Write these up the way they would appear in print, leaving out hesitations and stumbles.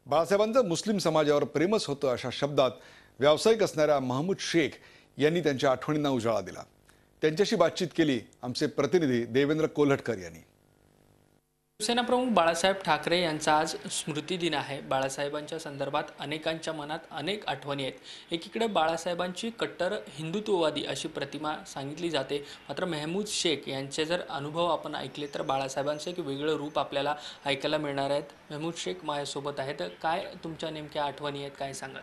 बाळासाहेबांचं मुस्लिम समाजावर प्रेमच होतं अशा शब्दात व्यावसायिक असणाऱ्या महमूद शेख यांनी त्यांच्या आठवणींना उजाळा दिला। त्यांच्याशी बातचीत केली आमचे प्रतिनिधी देवेंद्र कोल्हटकर यांनी। शिवसेना प्रमुख बाळासाहेब ठाकरे यांचा आज स्मृती दिन आहे। बाळासाहेबांच्या संदर्भात अनेकांच्या मनात अनेक आठवणी आहेत। एकीकडे बाळासाहेबांची कट्टर हिंदुत्ववादी अशी प्रतिमा सांगितली जाते, मात्र महमूद शेख यांचे जर अनुभव आपण ऐकले तर बाळासाहेबांचे एक वेगळं रूप आपल्याला ऐकायला मिळणार आहेत। महमूद शेख माझ्यासोबत आहेत। काय तुमच्या नेमक्या आठवणी आहेत, काय सांगाल?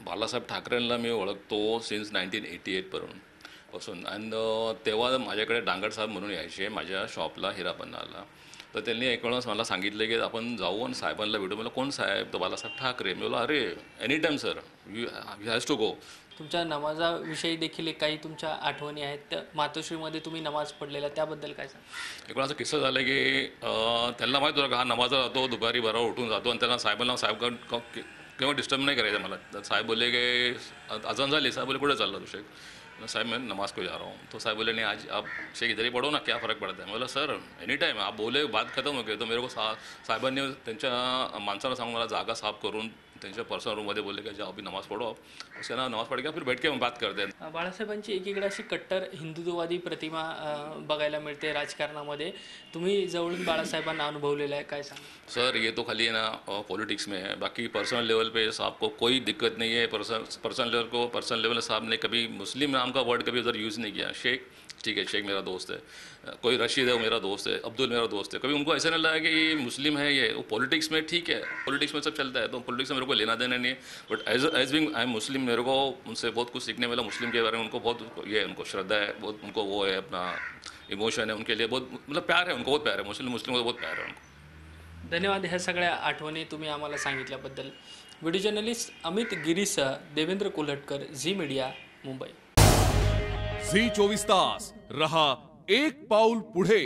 बाळासाहेब ठाकरेंना मी ओळखतो सिन्स 1988 पासून अँड तेव्हा माझ्याकडे डांगर साहेब म्हणून यायचे माझ्या शॉपला हिरापन्नाला। तर त्यांनी एक वेळेस मला सांगितलं की आपण जाऊ आणि साहेबांना भेटू। मला कोण साहेब? तर बाळासाहेब ठाकरे। मी बोला अरे any time sir, you has to go. तुमच्या नमाजाविषयी देखील काही तुमच्या आठवणी आहेत। मातोश्रीमध्ये तुम्ही नमाज पडलेला त्याबद्दल काय सांग? एक वेळा किस्सा झाला की त्यांना माहीत होतं का हा नमाजा जातो, दुपारी बरोबर उठून जातो आणि त्यांना साहेबांना साहेब केव्हा डिस्टर्ब नाही करायचं मला। तर साहेब बोलले की अजान झाली। साहेब बोले कुठे चालला तू शेख? साहब मैं नमाज को जा रहा हूँ। तो साहब बोले नहीं आज आप शेख इधर ही पढ़ो ना, क्या फ़र्क पड़ता है? मैं बोला सर एनी टाइम आप बोले बात खत्म हो गई। तो मेरे को साहेबांनी त्यांच्या माणसाला सांगून मला जागा साफ करून त्यांच्या पर्सनल रूममध्ये बोलले की जाओ अभी नमाज पढ़ो, उसके ना नमाज पढ़ के फिर बैठ के हम बात करते हैं। बाळासाहेबांची एकीकडे अशी कट्टर हिंदुत्ववादी प्रतिमा बघायला मिळते राजकारणामध्ये। तुम्ही जवळून बाळासाहेबांना अनुभवलेलं आहे, काय सांग? सर ये तो खाली है ना पॉलिटिक्स में है, बाकी पर्सनल लेवल पे साहब को कोई दिक्कत नहीं है। पर्सनल लेवल साहब ने कभी मुस्लिम नाम का वर्ड कभी उधर यूज़ नहीं किया। शेख ठीक है, शेख मेरा दोस्त है, कोई रशीद है वो मेरा दोस्त है, अब्दुल मेरा दोस्त है। कभी उनको ऐसा नहीं लगा कि ये मुस्लिम है, ये वो पॉलिटिक्स में ठीक है, पॉलिटिक्स में सब चलता है, तो पॉलिटिक्स में मेरे को लेना देना नहीं है। But as being I am Muslim, मेरे को उनसे बहुत कुछ सीखने मिला। मुस्लिम के बारे में उनको बहुत ये उनको श्रद्धा है, बहुत उनको वो है, अपना इमोशन है उनके लिए, बहुत मतलब प्यार है उनको, बहुत प्यार है मुस्लिम को बहुत प्यार है उनको। धन्यवाद ह्या सगळ्या आठवणी तुम्ही आम्हाला सांगितल्याबद्दल। व्हिडिओ जर्नलिस्ट अमित गिरीसह देवेंद्र कोल्हटकर, झी मीडिया, मुंबई। झी 24 तास रहा एक पाऊल पुढे।